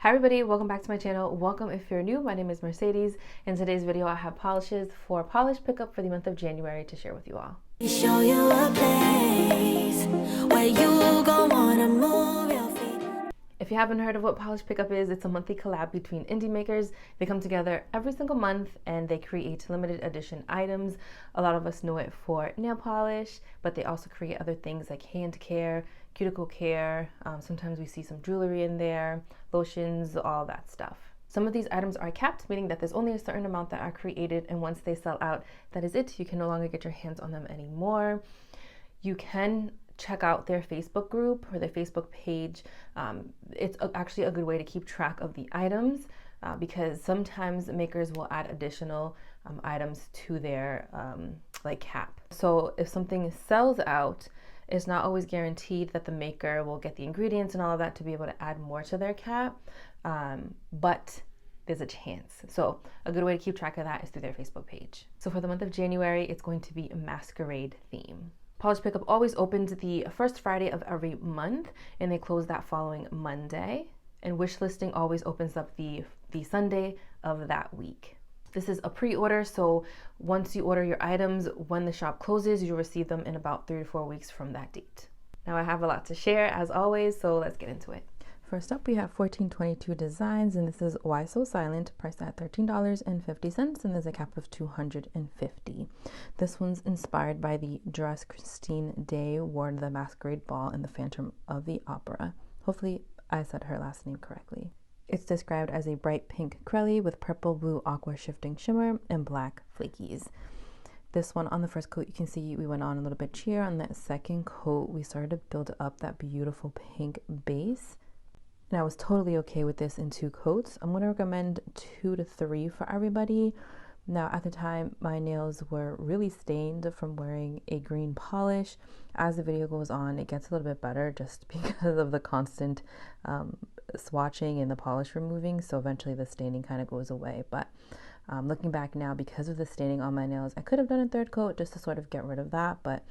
Hi everybody, welcome back to my channel. Welcome if you're new. My name is Mercedes. In today's video, I have polishes for polish pickup for the month of January to share with you all. Show you a place where you gon' wanna move your feet. If you haven't heard of what Polish Pickup is, it's a monthly collab between indie makers. They come together every single month and they create limited edition items. A lot of us know it for nail polish, but they also create other things like hand care, cuticle care. Sometimes we see some jewelry in there, lotions, all that stuff. Some of these items are capped, meaning that there's only a certain amount that are created, and once they sell out, that is it. You can no longer get your hands on them anymore. You can check out their Facebook group or their Facebook page. It's actually a good way to keep track of the items because sometimes makers will add additional items to their like cap. So if something sells out, it's not always guaranteed that the maker will get the ingredients and all of that to be able to add more to their cap, but there's a chance. So a good way to keep track of that is through their Facebook page. So for the month of January, it's going to be a Masquerade theme. Polish Pickup always opens the first Friday of every month and they close that following Monday. And wish listing always opens up the Sunday of that week. This is a pre-order, so once you order your items, when the shop closes, you'll receive them in about 3 to 4 weeks from that date. Now I have a lot to share as always, so let's get into it. First up, we have 1422 designs, and this is Why So Silent, priced at $13.50, and there's a cap of $250. This one's inspired by the dress Christine Day wore to the Masquerade Ball in the Phantom of the Opera. Hopefully I said her last name correctly. It's described as a bright pink crelly with purple blue aqua shifting shimmer and black flakies. This one, on the first coat, you can see we went on a little bit sheer. On that second coat, we started to build up that beautiful pink base. And I was totally okay with this in 2 coats. I'm going to recommend 2 to 3 for everybody. Now, at the time, my nails were really stained from wearing a green polish. As the video goes on, it gets a little bit better just because of the constant swatching and the polish removing. So eventually the staining kind of goes away. But looking back now, because of the staining on my nails, I could have done a 3rd coat just to sort of get rid of that. But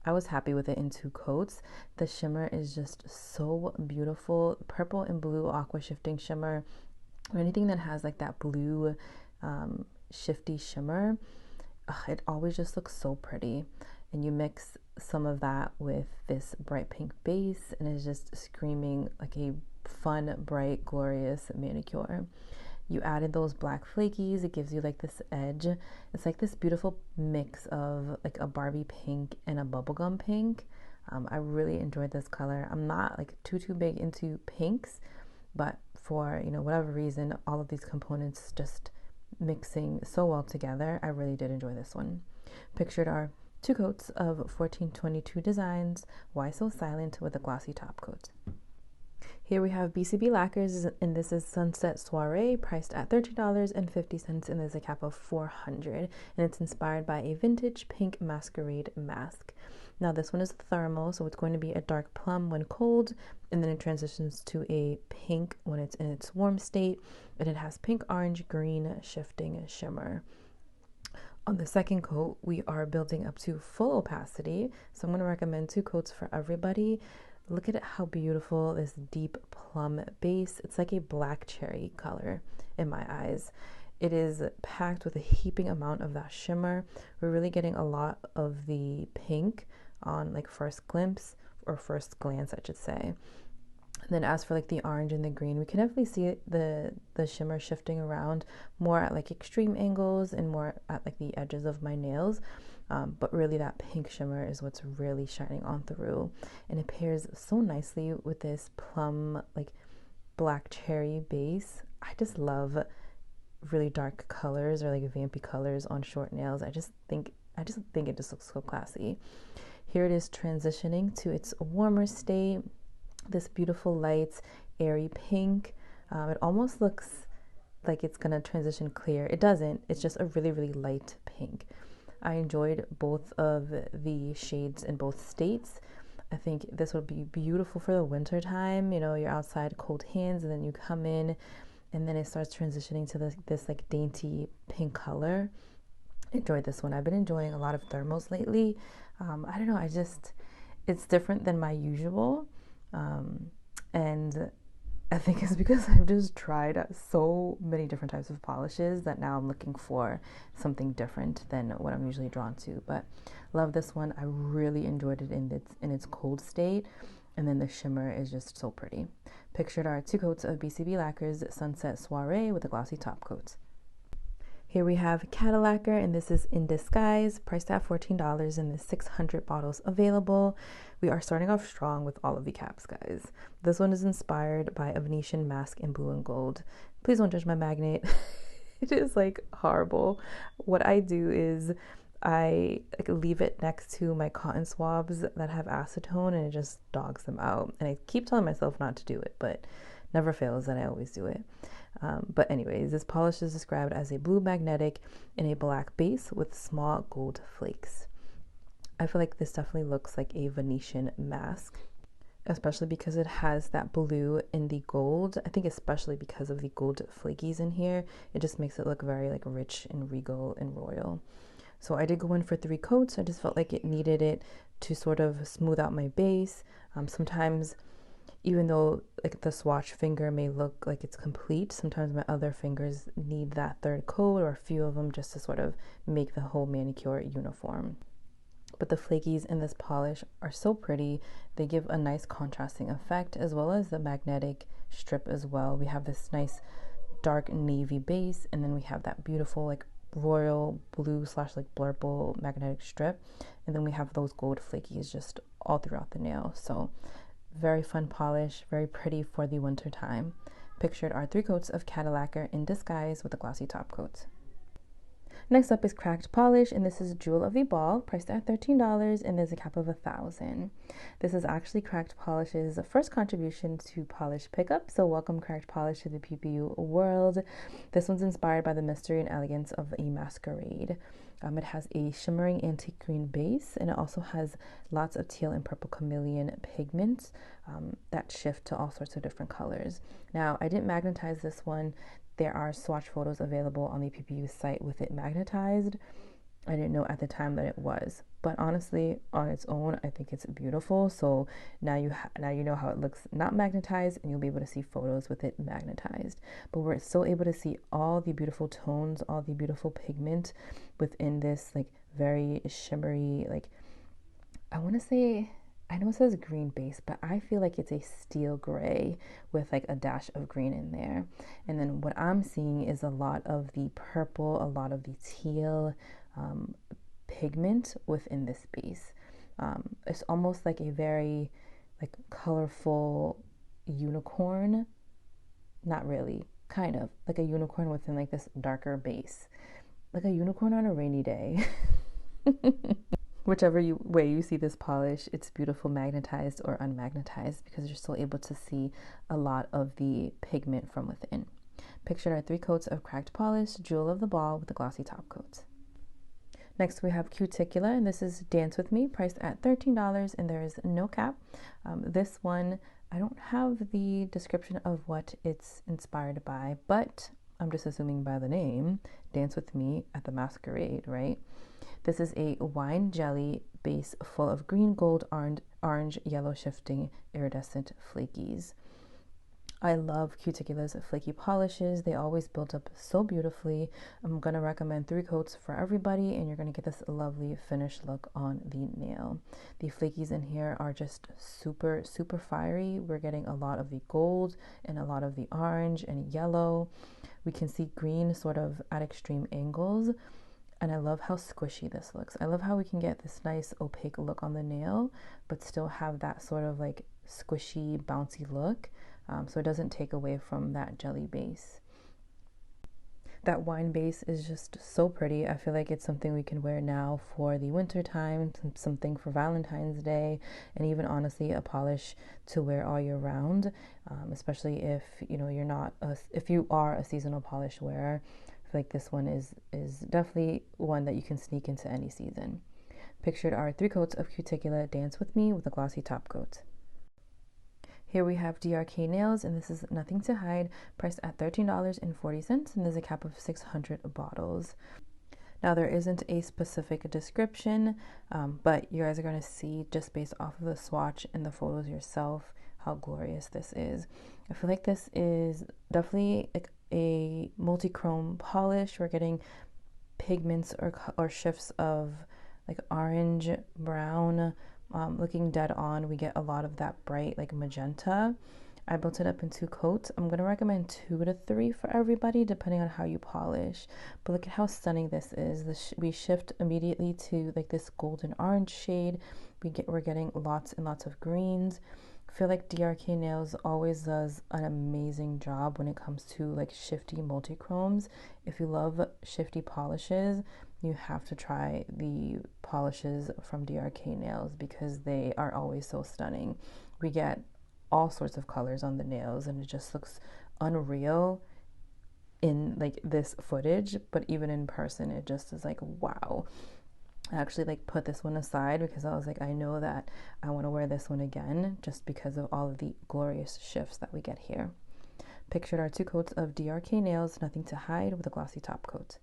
I was happy with it in 2 coats. The shimmer is just so beautiful. Purple and blue aqua shifting shimmer, or anything that has like that blue shifty shimmer, it always just looks so pretty. And you mix some of that with this bright pink base and it's just screaming like a fun, bright, glorious manicure. You added those black flakies. It gives you like this edge. It's like this beautiful mix of like a Barbie pink and a bubblegum pink. I really enjoyed this color. I'm not like too big into pinks, but for, you know, whatever reason, all of these components just mixing so well together. I really did enjoy this one. Pictured are 2 coats of 1422 designs, Why So Silent, with a glossy top coat. Here we have BCB Lacquers, and this is Sunset Soirée, priced at $13.50, and there's a cap of $400, and it's inspired by a vintage pink masquerade mask. Now this one is thermal, so it's going to be a dark plum when cold, and then it transitions to a pink when it's in its warm state, and it has pink, orange, green shifting shimmer. On the second coat, we are building up to full opacity, so I'm going to recommend 2 coats for everybody. Look at how beautiful this deep plum base. It's like a black cherry color in my eyes. It is packed with a heaping amount of that shimmer. We're really getting a lot of the pink on like first glimpse, or first glance, I should say. And then as for like the orange and the green, we can definitely see the shimmer shifting around more at like extreme angles and more at like the edges of my nails. But really that pink shimmer is what's really shining on through, and it pairs so nicely with this plum like black cherry base. I just love really dark colors or like vampy colors on short nails. I just think it just looks so classy. Here it is transitioning to its warmer state. This beautiful light airy pink. It almost looks like it's gonna transition clear. It doesn't. It's just a really light pink. I enjoyed both of the shades in both states. I think this would be beautiful for the winter time. You know, you're outside, cold hands, and then you come in and then it starts transitioning to this like dainty pink color. Enjoyed this one. I've been enjoying a lot of thermals lately. I don't know, it's different than my usual. And I think it's because I've just tried so many different types of polishes that now I'm looking for something different than what I'm usually drawn to. But love this one. I really enjoyed it in its cold state. And then the shimmer is just so pretty. Pictured are 2 coats of BCB Lacquers Sunset Soirée with a glossy top coat. Here we have Cadillacquer, and this is in disguise, priced at $14, and there's 600 bottles available. We are starting off strong with all of the caps, guys. This one is inspired by a Venetian mask in blue and gold. Please don't judge my magnet. It is like horrible. What I do is I leave it next to my cotton swabs that have acetone, and it just dogs them out. And I keep telling myself not to do it, but never fails that I always do it. But anyways, this polish is described as a blue magnetic in a black base with small gold flakes. I feel like this definitely looks like a Venetian mask, especially because it has that blue in the gold. I think especially because of the gold flakies in here, it just makes it look very like rich and regal and royal. So I did go in for 3 coats. I just felt like it needed it to sort of smooth out my base. Sometimes, even though like the swatch finger may look like it's complete, sometimes my other fingers need that 3rd coat or a few of them just to sort of make the whole manicure uniform. But the flakies in this polish are so pretty. They give a nice contrasting effect, as well as the magnetic strip as well. We have this nice dark navy base, and then we have that beautiful like royal blue / like blurple magnetic strip, and then we have those gold flakies just all throughout the nail. So very fun polish, very pretty for the winter time. Pictured are 3 coats of Cadillacquer in disguise with a glossy top coat. Next up is Cracked Polish, and this is Jewel of the Ball, priced at $13, and there's a cap of 1,000. This is actually Cracked Polish's first contribution to Polish Pickup, so welcome Cracked Polish to the PPU world. This one's inspired by the mystery and elegance of a Masquerade. It has a shimmering antique green base, and it also has lots of teal and purple chameleon pigments that shift to all sorts of different colors. Now, I didn't magnetize this one. There are swatch photos available on the PPU site with it magnetized. I didn't know at the time that it was, but honestly, on its own, I think it's beautiful. So now you know how it looks not magnetized, and you'll be able to see photos with it magnetized. But we're still able to see all the beautiful tones, all the beautiful pigment within this like very shimmery, like I want to say, I know it says green base, but I feel like it's a steel gray with like a dash of green in there. And then what I'm seeing is a lot of the purple, a lot of the teal pigment within this base. It's almost like a very like colorful unicorn. Not really, kind of like a unicorn within like this darker base. Like a unicorn on a rainy day. Whichever way you see this polish, it's beautiful magnetized or unmagnetized, because you're still able to see a lot of the pigment from within. Pictured are 3 coats of Cracked Polish, Jewel of the Ball with a glossy top coat. Next we have Cuticula, and this is Dance With Me, priced at $13, and there is no cap. This one, I don't have the description of what it's inspired by, but I'm just assuming by the name, Dance With Me at the Masquerade, right? This is a wine jelly base full of green, gold, orange, yellow shifting iridescent flakies. I love Cuticula's flaky polishes. They always build up so beautifully. I'm going to recommend 3 coats for everybody, and you're going to get this lovely finished look on the nail. The flakies in here are just super, super fiery. We're getting a lot of the gold and a lot of the orange and yellow. We can see green sort of at extreme angles. And I love how squishy this looks. I love how we can get this nice opaque look on the nail, but still have that sort of like squishy, bouncy look. So it doesn't take away from that jelly base. That wine base is just so pretty. I feel like it's something we can wear now for the winter time, something for Valentine's Day, and even honestly a polish to wear all year round, especially if if you are a seasonal polish wearer. Like this one is definitely one that you can sneak into any season. Pictured are 3 coats of Cuticula Dance With Me with a glossy top coat. Here we have DRK Nails, and this is Nothing to Hide, priced at $13.40, and there's a cap of 600 bottles. Now there isn't a specific description, but you guys are going to see just based off of the swatch and the photos yourself how glorious this is. I feel like this is definitely like a multi-chrome polish. We're getting pigments or shifts of like orange, brown, looking dead on. We get a lot of that bright like magenta. I built it up in 2 coats. I'm going to recommend 2 to 3 for everybody, depending on how you polish. But look at how stunning this is. We shift immediately to like this golden orange shade. We're getting lots and lots of greens. I feel like DRK Nails always does an amazing job when it comes to like shifty multi-chromes. If you love shifty polishes, you have to try the polishes from DRK Nails because they are always so stunning. We get all sorts of colors on the nails and it just looks unreal in like this footage, but even in person it just is like wow. I actually like put this one aside because I was like, I know that I want to wear this one again just because of all of the glorious shifts that we get here. Pictured are 2 coats of DRK Nails, Nothing to Hide, with a glossy top coat.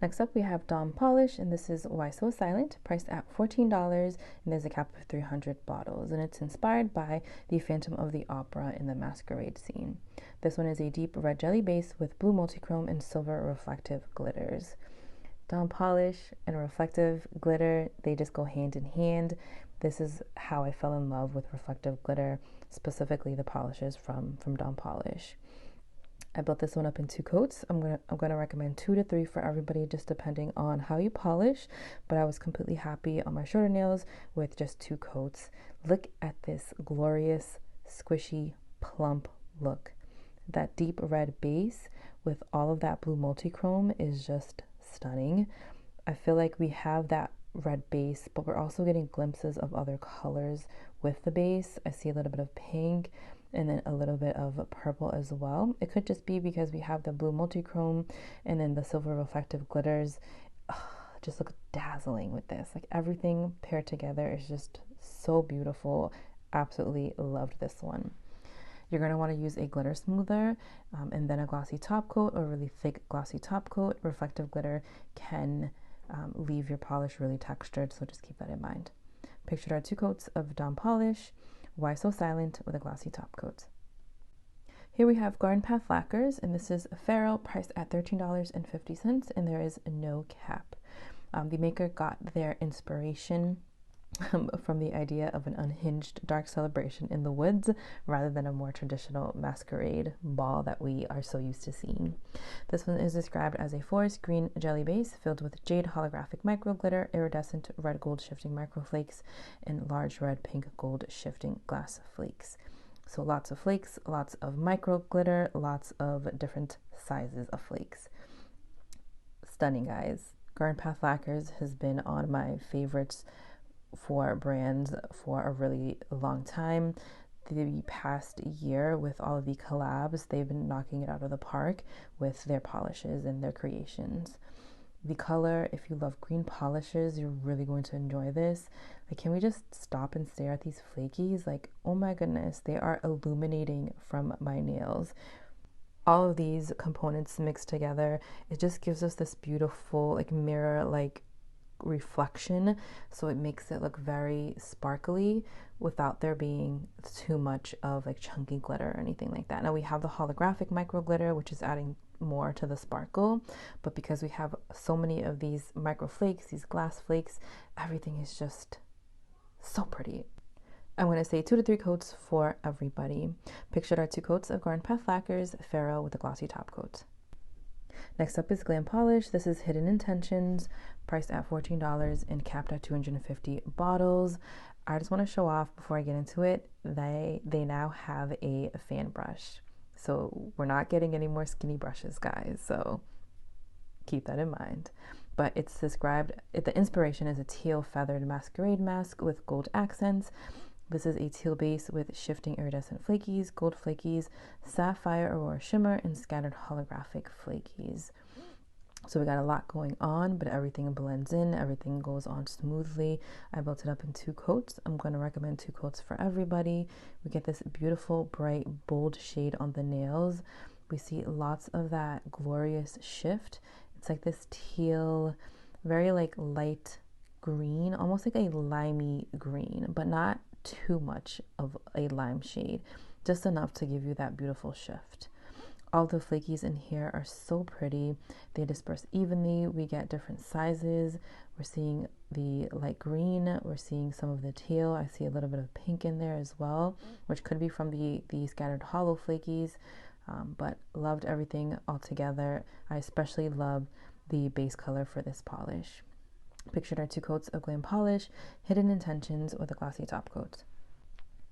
Next up, we have Glam Polish, and this is Why So Silent, priced at $14, and there's a cap of 300 bottles, and it's inspired by the Phantom of the Opera in the Masquerade scene. This one is a deep red jelly base with blue multichrome and silver reflective glitters. Glam Polish and reflective glitter, they just go hand in hand. This is how I fell in love with reflective glitter, specifically the polishes from Glam Polish. I built this one up in 2 coats. I'm gonna recommend 2 to 3 for everybody, just depending on how you polish. But I was completely happy on my shorter nails with just 2 coats. Look at this glorious, squishy, plump look. That deep red base with all of that blue multichrome is just stunning. I feel like we have that red base, but we're also getting glimpses of other colors with the base. I see a little bit of pink and then a little bit of purple as well. It could just be because we have the blue multichrome and then the silver reflective glitters. Just look dazzling with this. Like everything paired together is just so beautiful. Absolutely loved this one. You're going to want to use a glitter smoother and then a glossy top coat or really thick glossy top coat. Reflective glitter can leave your polish really textured, so just keep that in mind. Pictured are 2 coats of Glam Polish, Why So Silent, with a glossy top coat. Here we have Garden Path Lacquers, and this is a ferrule priced at $13.50, and there is no cap. The maker got their inspiration from the idea of an unhinged dark celebration in the woods rather than a more traditional masquerade ball that we are so used to seeing. This one is described as a forest green jelly base filled with jade holographic micro glitter, iridescent red gold shifting micro flakes, and large red pink gold shifting glass flakes. So lots of flakes, lots of micro glitter, lots of different sizes of flakes. Stunning, guys. Garden Path Lacquers has been on my favorites for brands for a really long time. The past year, with all of the collabs, they've been knocking it out of the park with their polishes and their creations. The color, if you love green polishes, you're really going to enjoy this. Like, can we just stop and stare at these flakies? Like, oh my goodness, they are illuminating from my nails. All of these components mixed together, it just gives us this beautiful like mirror like reflection, so it makes it look very sparkly without there being too much of like chunky glitter or anything like that. Now we have the holographic micro glitter, which is adding more to the sparkle, but because we have so many of these micro flakes, these glass flakes, everything is just so pretty. I'm going to say 2 to 3 coats for everybody. Pictured are 2 coats of Garden Path Lacquers, ferrule with a glossy top coat. Next up is Glam Polish. This is Hidden Intentions, priced at $14 and capped at 250 bottles. I just want to show off before I get into it, they now have a fan brush. So we're not getting any more skinny brushes, guys. So keep that in mind. But it's described, the inspiration is a teal feathered masquerade mask with gold accents. This is a teal base with shifting iridescent flakies, gold flakies, sapphire aurora shimmer, and scattered holographic flakies. So we got a lot going on, but everything blends in, everything goes on smoothly. I built it up in 2 coats. I'm going to recommend 2 coats for everybody. We get this beautiful, bright, bold shade on the nails. We see lots of that glorious shift. It's like this teal, very like light green, almost like a limey green, but not too much of a lime shade, just enough to give you that beautiful shift. All the flakies in here are so pretty. They disperse evenly. We get different sizes. We're seeing the light green. We're seeing some of the teal. I see a little bit of pink in there as well, which could be from the scattered hollow flakies, but loved everything all together. I especially love the base color for this polish. Pictured are 2 coats of Glam Polish, Hidden Intentions with a glossy top coat.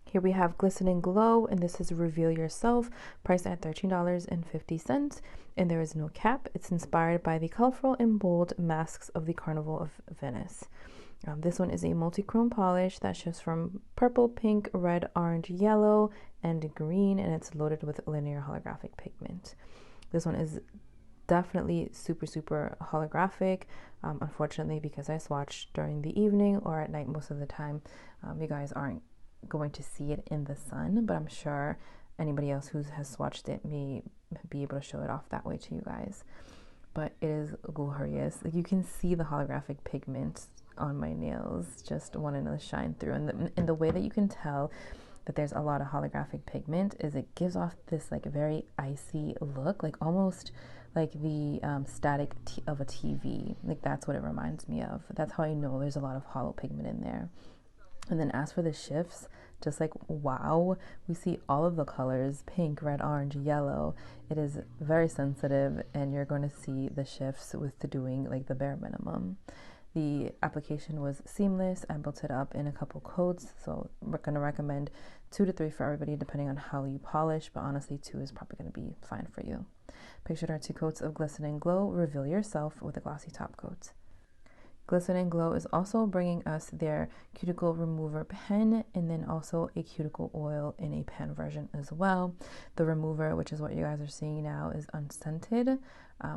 Here we have Glisten Glow, and this is Reveal Yourself, priced at $13.50, and there is no cap. It's inspired by the colorful and bold masks of the Carnival of Venice. This one is a multi-chrome polish that shifts from purple, pink, red, orange, yellow, and green, and it's loaded with linear holographic pigment. This one is definitely super holographic. Unfortunately, because I swatch during the evening or at night most of the time, you guys aren't going to see it in the sun, but I'm sure anybody else who has swatched it may be able to show it off that way to you guys. But it is glorious. Like, you can see the holographic pigment on my nails, just wanting to shine through, and the way that you can tell that there's a lot of holographic pigment is it gives off this like very icy look, like almost like the static of a TV. Like, that's what it reminds me of. That's how I know there's a lot of hollow pigment in there. And then as for the shifts, just like, wow, we see all of the colors, pink, red, orange, yellow. It is very sensitive, and you're going to see the shifts with doing like the bare minimum. The application was seamless. I built it up in a couple coats, so we're going to recommend 2 to 3 for everybody depending on how you polish, but honestly 2 is probably going to be fine for you. Pictured are 2 coats of Glisten Glow, Reveal Yourself with a glossy top coat. Glisten Glow is also bringing us their cuticle remover pen, and then also a cuticle oil in a pen version as well. The remover, which is what you guys are seeing now, is unscented.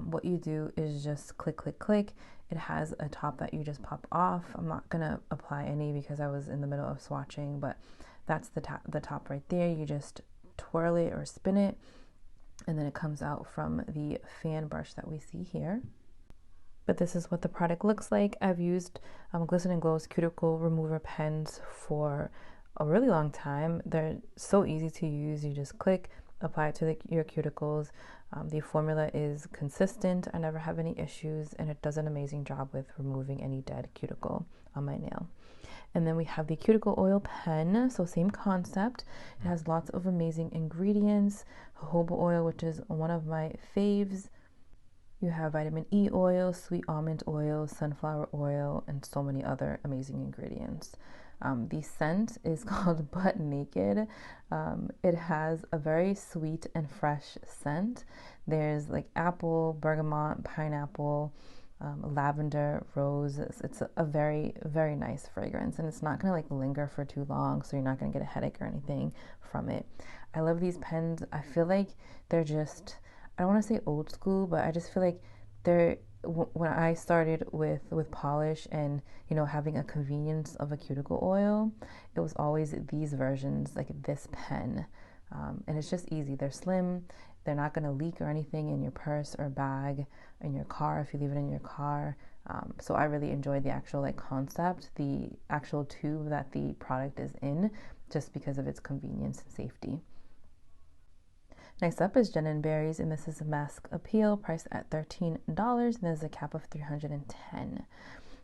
What you do is just click, click, click. It has a top that you just pop off. I'm not gonna apply any because I was in the middle of swatching, but that's the top right there. You just twirl it or spin it, and then it comes out from the fan brush that we see here. But this is what the product looks like. I've used Glisten Glow's cuticle remover pens for a really long time. They're so easy to use. You just click, apply it to your cuticles. The formula is consistent. I never have any issues, and it does an amazing job with removing any dead cuticle on my nail. And then we have the cuticle oil pen, so same concept. It has lots of amazing ingredients. Jojoba oil, which is one of my faves. You have vitamin E oil, sweet almond oil, sunflower oil, and so many other amazing ingredients. The scent is called Butt Naked. It has a very sweet and fresh scent. There's like apple, bergamot, pineapple, lavender, rose. It's a very, very nice fragrance, and it's not going to like linger for too long, so you're not going to get a headache or anything from it. I love these pens. I feel like they're just, I don't want to say old school, but I just feel like they're, when I started with polish and, you know, having a convenience of a cuticle oil, it was always these versions, like this pen. And it's just easy. They're slim. They're not going to leak or anything in your purse or bag, in your car if you leave it in your car. So I really enjoyed the actual like concept, the actual tube that the product is in, just because of its convenience and safety. Next up is Jen&Berries, and this is a Mask Appeal, priced at $13, and there's a cap of $310.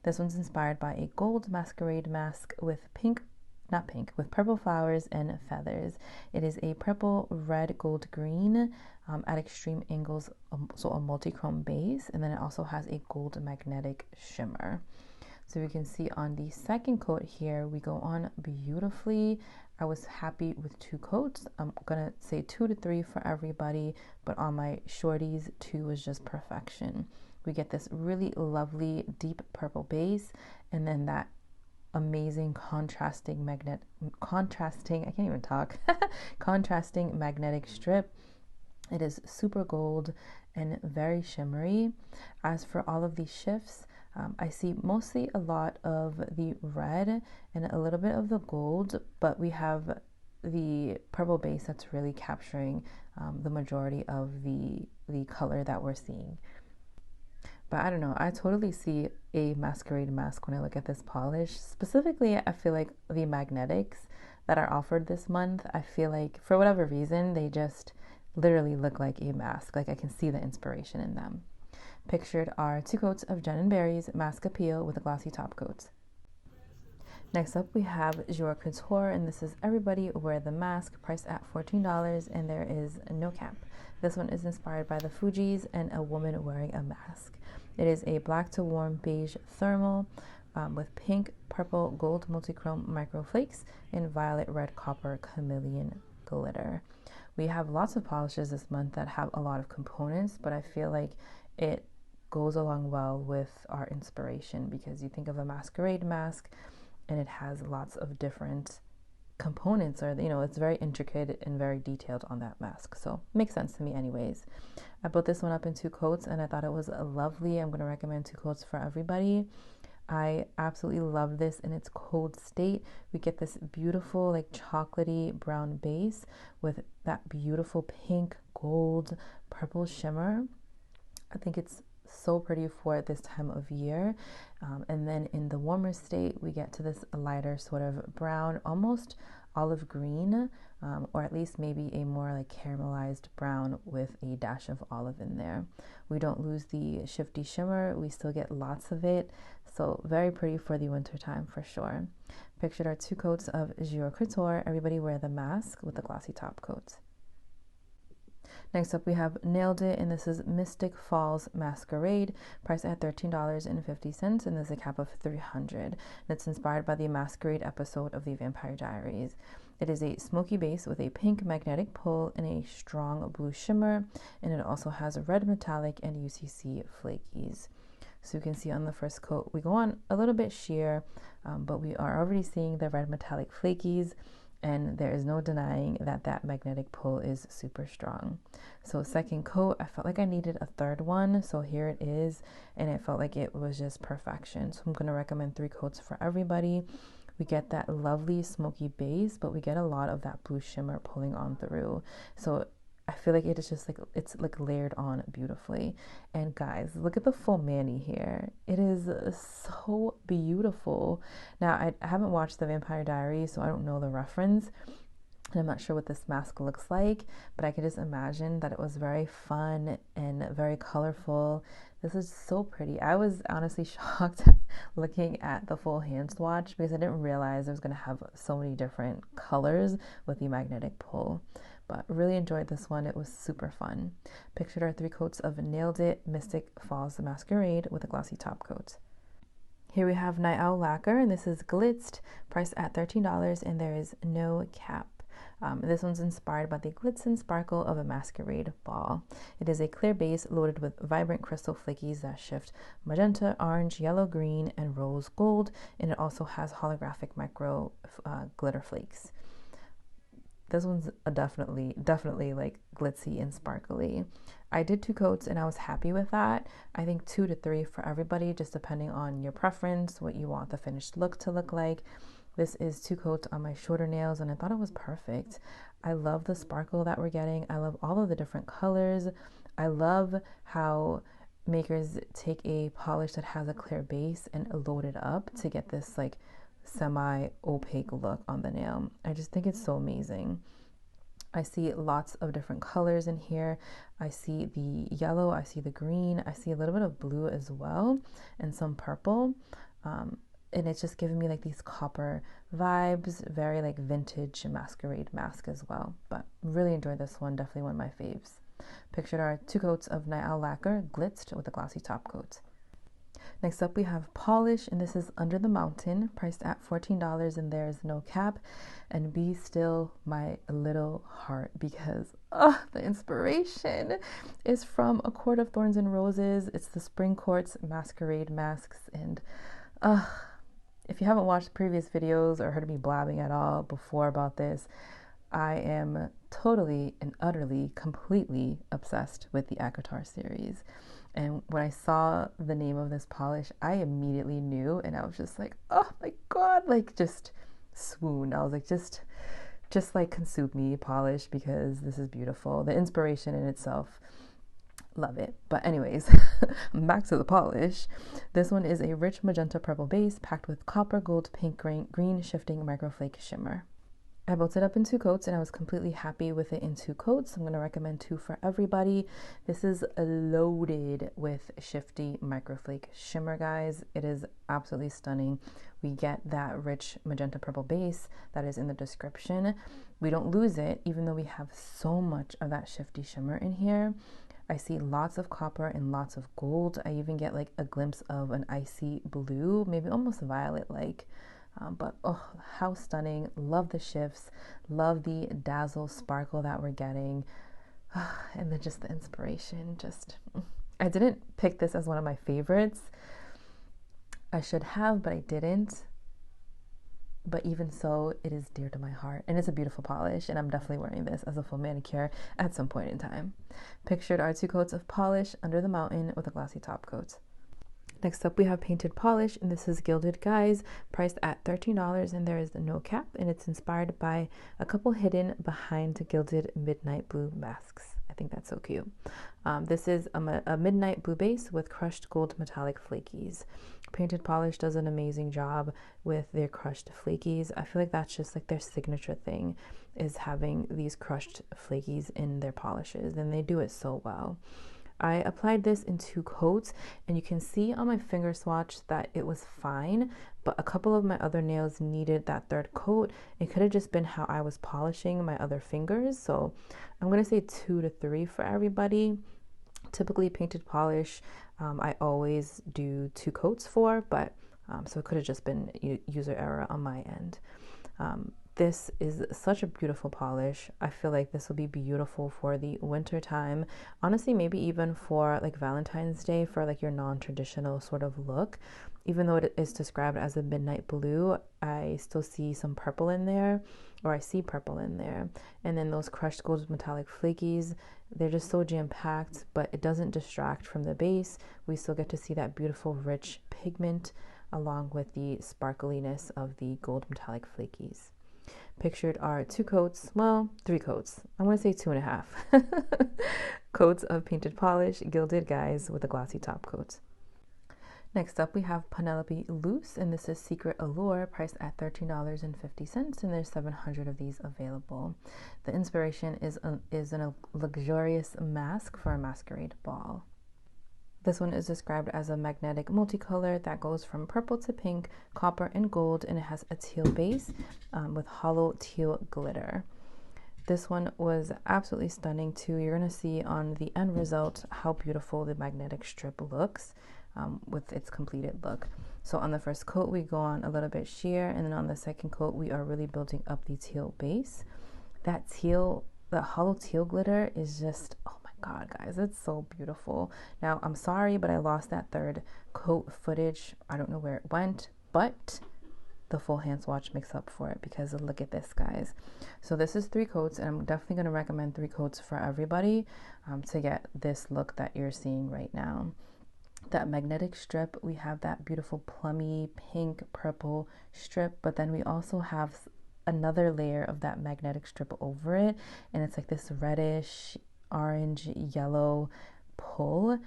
This one's inspired by a gold masquerade mask with with purple flowers and feathers. It is a purple, red, gold, green at extreme angles, so a multi-chrome base, and then it also has a gold magnetic shimmer. So you can see on the second coat here, we go on beautifully. I was happy with 2 coats. I'm gonna say 2 to 3 for everybody, but on my shorties, 2 was just perfection. We get this really lovely deep purple base, and then that amazing contrasting magnetic strip. It is super gold and very shimmery. As for all of these shifts, I see mostly a lot of the red and a little bit of the gold, but we have the purple base that's really capturing the majority of the color that we're seeing. But I don't know, I totally see a Masquerade mask when I look at this polish. Specifically, I feel like the magnetics that are offered this month, I feel like for whatever reason, they just literally look like a mask. Like I can see the inspiration in them. Pictured are 2 coats of Jen&Berries Mask Appeal with a glossy top coat. Next up, we have Jior Courture, and this is Everybody Wear the Mask, priced at $14, and there is no cap. This one is inspired by the Fugees and a woman wearing a mask. It is a black to warm beige thermal with pink, purple, gold multichrome microflakes and violet red copper chameleon glitter. We have lots of polishes this month that have a lot of components, but I feel like it goes along well with our inspiration, because you think of a Masquerade mask and it has lots of different components, or it's very intricate and very detailed on that mask, so makes sense to me anyways. I built this one up in 2 coats and I thought it was lovely. I'm going to recommend 2 coats for everybody. I absolutely love this in its cold state. We get this beautiful like chocolatey brown base with that beautiful pink, gold, purple shimmer. I think it's so pretty for this time of year. And then in the warmer state, we get to this lighter sort of brown, almost olive green, or at least maybe a more like caramelized brown with a dash of olive in there. We don't lose the shifty shimmer. We still get lots of it. So very pretty for the winter time for sure. Pictured are 2 coats of Jior Courture, Everybody Wear the Mask with a glossy top coat. Next up, we have Nailed It, and this is Mystic Falls Masquerade, priced at $13.50, and there's a cap of 300. And it's inspired by the Masquerade episode of the Vampire Diaries. It is a smoky base with a pink magnetic pull and a strong blue shimmer, and it also has a red metallic and UCC flakies. So you can see on the first coat, we go on a little bit sheer, but we are already seeing the red metallic flakies, and there is no denying that that magnetic pull is super strong. So second coat, I felt like I needed a third one, so here it is, and it felt like it was just perfection. So I'm going to recommend 3 coats for everybody. We get that lovely smoky base, but we get a lot of that blue shimmer pulling on through. So I feel like it is just like, it's like layered on beautifully. And guys, look at the full mani here. It is so beautiful. Now, I haven't watched the Vampire Diaries, so I don't know the reference. And I'm not sure what this mask looks like, but I can just imagine that it was very fun and very colorful. This is so pretty. I was honestly shocked looking at the full hand swatch, because I didn't realize I was going to have so many different colors with the magnetic pull. But really enjoyed this one. It was super fun. Pictured are 3 coats of Nailed It Mystic Falls Masquerade with a glossy top coat. Here we have Owl Lacquer, and this is Glitzed, priced at $13, and there is no cap. This one's inspired by the glitz and sparkle of a masquerade ball. It is a clear base loaded with vibrant crystal flakies that shift magenta, orange, yellow, green, and rose gold, and it also has holographic micro glitter flakes. This one's definitely like glitzy and sparkly. I did 2 coats and I was happy with that. I think 2 to 3 for everybody, just depending on your preference, what you want the finished look to look like. This is 2 coats on my shorter nails, and I thought it was perfect. I love the sparkle that we're getting. I love all of the different colors. I love how makers take a polish that has a clear base and load it up to get this like semi-opaque look on the nail. I just think it's so amazing. I see lots of different colors in here. I see the yellow, I see the green, I see a little bit of blue as well, and some purple. And it's just giving me like these copper vibes, very like vintage masquerade mask as well. But really enjoyed this one, definitely one of my faves. Pictured are 2 coats of Owl Lacquer, Glitzed with a glossy top coat. Next up we have Pahlish, and this is Under the Mountain, priced at $14, and there is no cap. And be still my little heart, because the inspiration is from A Court of Thorns and Roses. It's the Spring Court's masquerade masks, and if you haven't watched previous videos or heard me blabbing at all before about this, I am totally and utterly, completely obsessed with the ACOTAR series. And when I saw the name of this polish, I immediately knew, and I was just like, oh my God, like just swooned. I was like, just like consume me, polish, because this is beautiful. The inspiration in itself Love it. But anyways, back to the polish. This one is a rich magenta purple base packed with copper, gold, pink, green shifting microflake shimmer. I built it up in 2 coats and I was completely happy with it in 2 coats. I'm going to recommend 2 for everybody. This is loaded with shifty microflake shimmer, guys. It is absolutely stunning. We get that rich magenta purple base that is in the description. We don't lose it, even though we have so much of that shifty shimmer in here. I see lots of copper and lots of gold. I even get like a glimpse of an icy blue, maybe almost violet-like. But oh, how stunning. Love the shifts. Love the dazzle sparkle that we're getting. And then just the inspiration. I didn't pick this as one of my favorites. I should have, but I didn't. But even so, it is dear to my heart. And it's a beautiful polish. And I'm definitely wearing this as a full manicure at some point in time. Pictured are 2 coats of polish under the mountain with a glossy top coat. Next up, we have Painted Polish, and this is Gilded Guise, priced at $13, and there is no cap, and it's inspired by a couple hidden behind gilded midnight blue masks. I think that's so cute. This is a midnight blue base with crushed gold metallic flakies. Painted Polish does an amazing job with their crushed flakies. I feel like that's just like their signature thing, is having these crushed flakies in their polishes, and they do it so well. I applied this in 2 coats, and you can see on my finger swatch that it was fine, but a couple of my other nails needed that 3rd coat. It could have just been how I was polishing my other fingers, so I'm going to say 2 to 3 for everybody. Typically Painted Polish, I always do 2 coats for, but so it could have just been user error on my end. This is such a beautiful polish. I feel like this will be beautiful for the winter time. Honestly, maybe even for like Valentine's Day, for like your non-traditional sort of look. Even though it is described as a midnight blue, I still see some purple in there, or I see purple in there. And then those crushed gold metallic flakies, they're just so jam-packed, but it doesn't distract from the base. We still get to see that beautiful, rich pigment along with the sparkliness of the gold metallic flakies. Pictured are 2 coats, well, 3 coats. I'm going to say 2.5 coats of Painted Polish, Gilded Guise with a glossy top coat. Next up, we have Penelope Luz, and this is Secret Allure, priced at $13.50, and there's 700 of these available. The inspiration is a luxurious mask for a masquerade ball. This one is described as a magnetic multicolor that goes from purple to pink, copper, and gold, and it has a teal base with hollow teal glitter. This one was absolutely stunning too. You're going to see on the end result how beautiful the magnetic strip looks with its completed look. So on the first coat, we go on a little bit sheer, and then on the second coat, we are really building up the teal base. That hollow teal glitter is just, oh my God, guys, it's so beautiful. Now, I'm sorry, but I lost that 3rd coat footage. I don't know where it went, but the full hand swatch makes up for it, because look at this, guys. So this is 3 coats, and I'm definitely going to recommend 3 coats for everybody to get this look that you're seeing right now. That magnetic strip, we have that beautiful plummy pink purple strip, but then we also have another layer of that magnetic strip over it, and it's like this reddish orange yellow pull.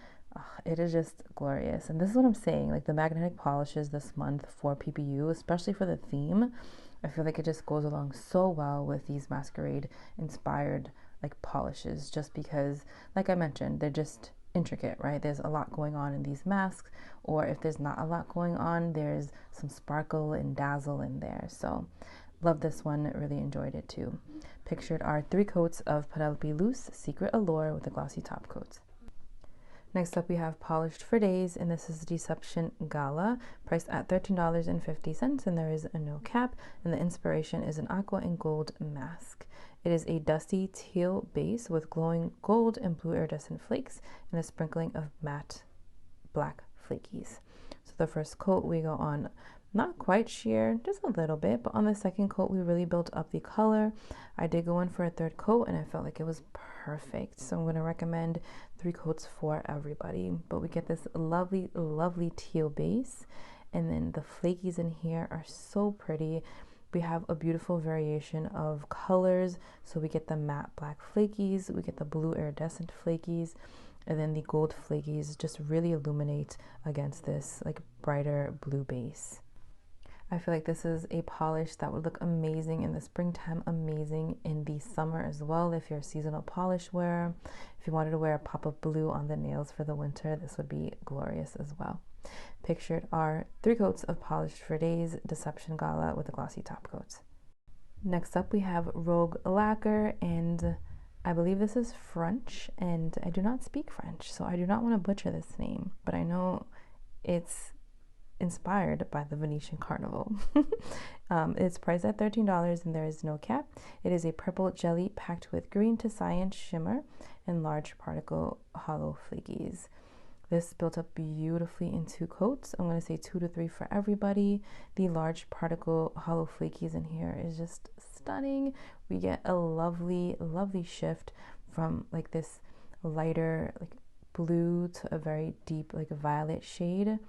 It is just glorious. And this is what I'm saying, like the magnetic polishes this month for PPU, especially for the theme, I feel like it just goes along so well with these masquerade inspired like polishes, just because, like I mentioned, they're just intricate, right? There's a lot going on in these masks, or if there's not a lot going on, there's some sparkle and dazzle in there. So love this one, really enjoyed it too. Pictured are 3 coats of Penelope Luz Secret Allure with a glossy top coat. Next up, we have Polished for Days, and this is Deception Gala, priced at $13.50, and there is no cap, and the inspiration is an aqua and gold mask. It is a dusty teal base with glowing gold and blue iridescent flakes and a sprinkling of matte black flakies. So the first coat we go on not quite sheer, just a little bit, but on the second coat we really built up the color. I did go in for a 3rd coat, and I felt like it was perfect. So I'm going to recommend 3 coats for everybody. But we get this lovely, lovely teal base, and then the flakies in here are so pretty. We have a beautiful variation of colors. So we get the matte black flakies, we get the blue iridescent flakies, And then the gold flakies just really illuminate against this like brighter blue base. I feel like this is a polish that would look amazing in the springtime, amazing in the summer as well. If you're a seasonal polish wearer, if you wanted to wear a pop of blue on the nails for the winter, this would be glorious as well. Pictured are 3 coats of Polished for Days Deception Gala with a glossy top coat. Next up we have Rogue Lacquer, and I believe this is French, and I do not speak French, so I do not want to butcher this name, but I know it's inspired by the Venetian Carnival. It's priced at $13 and there is no cap. It is a purple jelly packed with green to cyan shimmer and large particle hollow flakies. This built up beautifully in 2 coats. I'm going to say 2 to 3 for everybody. The large particle hollow flakies in here is just stunning. We get a lovely, lovely shift from like this lighter like blue to a very deep like violet shade.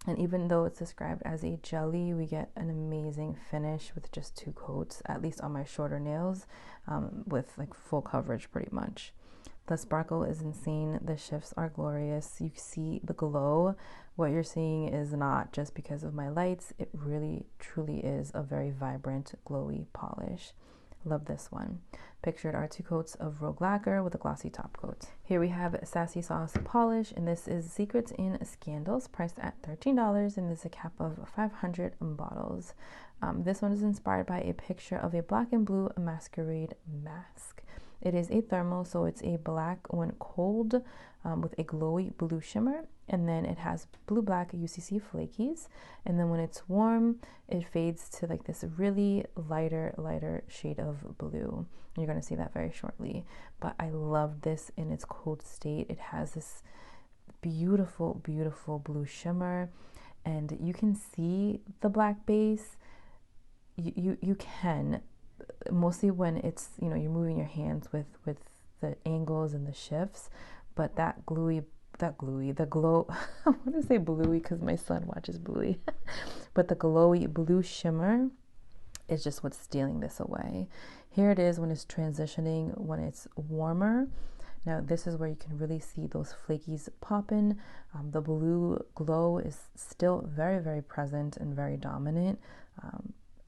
And even though it's described as a jelly, we get an amazing finish with just 2 coats, at least on my shorter nails, with like full coverage pretty much. The sparkle is insane. The shifts are glorious. You see the glow. What you're seeing is not just because of my lights. It really, truly is a very vibrant, glowy polish. Love this one. Pictured are 2 coats of Rogue Lacquer with a glossy top coat. Here we have Sassy Sauce polish, and this is Secrets and Scandals, priced at $13, and there's a cap of 500 bottles. This one is inspired by a picture of a black and blue masquerade mask. It is a thermal, so it's a black when cold with a glowy blue shimmer, and then it has blue-black UCC flakies, and then when it's warm, it fades to like this really lighter shade of blue. You're going to see that very shortly, but I love this in its cold state. It has this beautiful, beautiful blue shimmer, and you can see the black base. You can, mostly when it's, you know, you're moving your hands with the angles and the shifts, but the glow, I want to say bluey because my son watches Bluey, but the glowy blue shimmer is just what's stealing this away. Here it is when it's transitioning, when it's warmer. Now this is where you can really see those flakies popping. The blue glow is still very, very present and very dominant.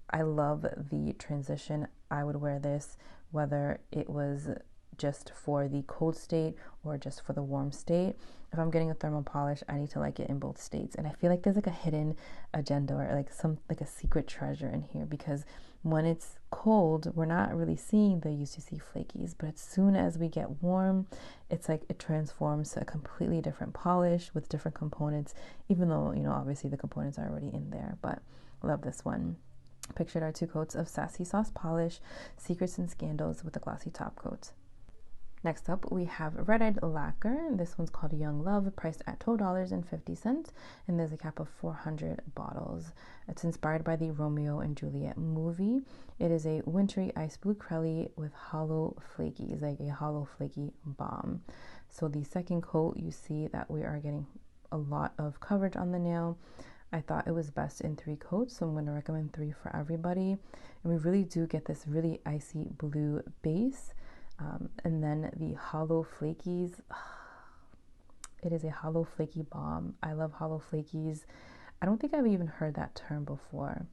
I love the transition. I would wear this whether it was just for the cold state or just for the warm state. If I'm getting a thermal polish, I need to like it in both states. And I feel like there's like a hidden agenda or like a secret treasure in here, because when it's cold, we're not really seeing the UCC flakies, but as soon as we get warm, it's like it transforms to a completely different polish with different components, even though, you know, obviously the components are already in there. But I love this one. Pictured are 2 coats of Sassy Sauce polish, Secrets and Scandals with a glossy top coat. Next up, we have Eyed Lacquer. This one's called Young Love, priced at $12.50, and there's a cap of 400 bottles. It's inspired by the Romeo and Juliet movie. It is a wintry ice blue crelly with hollow flakies, like a hollow flaky bomb. So the second coat, you see that we are getting a lot of coverage on the nail. I thought it was best in 3 coats, so I'm going to recommend 3 for everybody. And we really do get this really icy blue base. And then the hollow flakies, it is a hollow flaky bomb. I love hollow flakies. I don't think I've even heard that term before.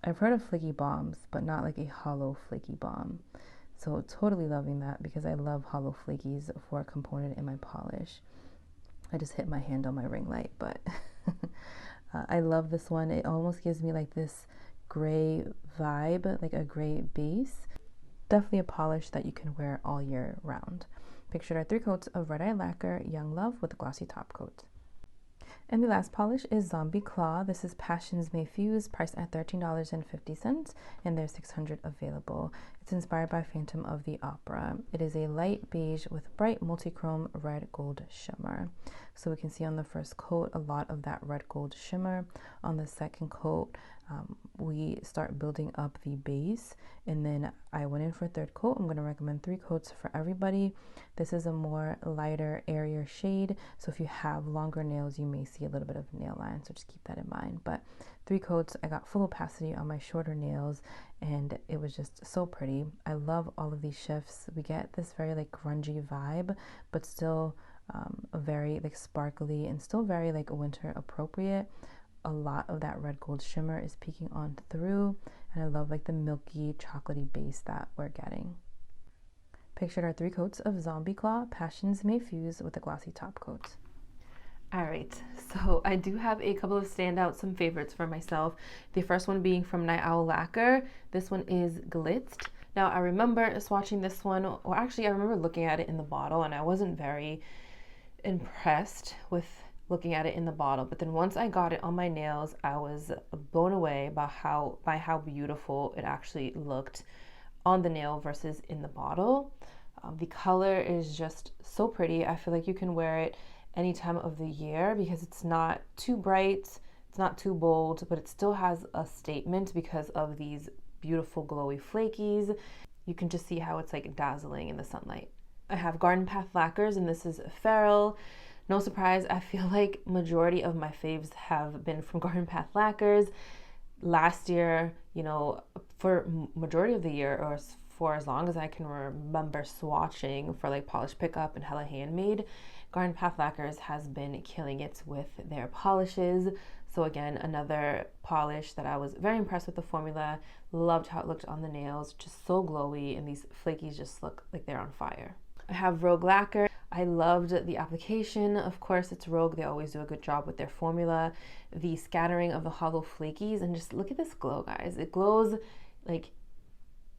I've heard of flaky bombs, but not like a hollow flaky bomb. So totally loving that because I love hollow flakies for a component in my polish. I just hit my hand on my ring light, but I love this one. It almost gives me like this gray vibe, like a gray base. Definitely a polish that you can wear all year round. Pictured are 3 coats of Eyed Lacquer Young Love with a glossy top coat. And the last polish is Zombie Claw. This is Passions May Fuse, priced at $13.50, and there's 600 available. It's inspired by Phantom of the Opera. It is a light beige with bright multichrome red gold shimmer. So we can see on the first coat a lot of that red gold shimmer. On the second coat, we start building up the base, and then I went in for a third coat. I'm going to recommend 3 coats for everybody. This is a more lighter, airier shade, so if you have longer nails, you may see a little bit of nail line, so just keep that in mind. But 3 coats, I got full opacity on my shorter nails, and it was just so pretty. I love all of these shifts. We get this very like grungy vibe, but still very like sparkly and still very like winter appropriate. A lot of that red gold shimmer is peeking on through, and I love like the milky chocolatey base that we're getting. Pictured are 3 coats of Zombie Claw. Passions may fuse with a glossy top coat. All right, so I do have a couple of standouts, some favorites for myself. The first one being from Owl Lacquer. This one is Glitzed. Now I remember swatching this one, or actually I remember looking at it in the bottle, and I wasn't very impressed with looking at it in the bottle. But then once I got it on my nails, I was blown away by how beautiful it actually looked on the nail versus in the bottle. The color is just so pretty. I feel like you can wear it any time of the year because it's not too bright, it's not too bold, but it still has a statement because of these beautiful glowy flakies. You can just see how it's like dazzling in the sunlight. I have Garden Path Lacquers, and this is Feral. No surprise, I feel like majority of my faves have been from Garden Path Lacquers. Last year, you know, for majority of the year, or for as long as I can remember swatching for like Polish Pickup and Hella Handmade, Garden Path Lacquers has been killing it with their polishes. So again, another polish that I was very impressed with the formula, loved how it looked on the nails, just so glowy, and these flakies just look like they're on fire. I have Rogue Lacquer. I loved the application. Of course, it's Rogue. They always do a good job with their formula. The scattering of the hollow flakies, and just look at this glow, guys. It glows like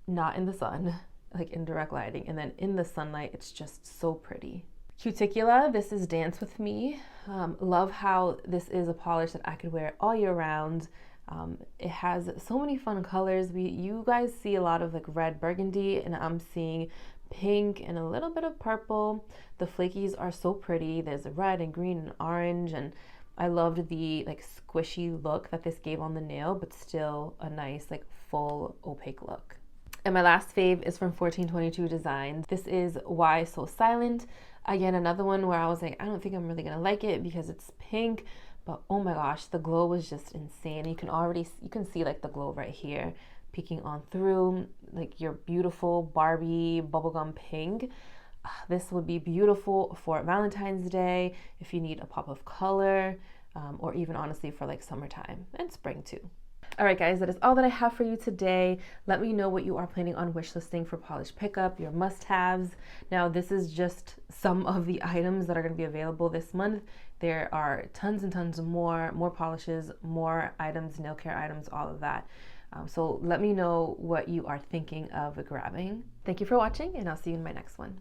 not in the sun, like in direct lighting, and then in the sunlight, it's just so pretty. Cuticula, this is Dance With Me. Love how this is a polish that I could wear all year round. It has so many fun colors. You guys see a lot of like red burgundy, and I'm seeing pink and a little bit of purple. The flakies are so pretty. There's a red and green and orange, and I loved the like squishy look that this gave on the nail, but still a nice like full opaque look. And my last fave is from 1422 Design. This is Why So Silent. Again, another one where I was like, I don't think I'm really gonna like it because it's pink, but oh my gosh, the glow was just insane. You can see like the glow right here peeking on through, like your beautiful Barbie bubblegum pink. This would be beautiful for Valentine's Day if you need a pop of color, or even honestly for like summertime and spring too. All right, guys, that is all that I have for you today. Let me know what you are planning on wishlisting for Polish Pickup, your must-haves. Now, this is just some of the items that are going to be available this month. There are tons and tons more polishes, more items, nail care items, all of that. So let me know what you are thinking of grabbing. Thank you for watching, and I'll see you in my next one.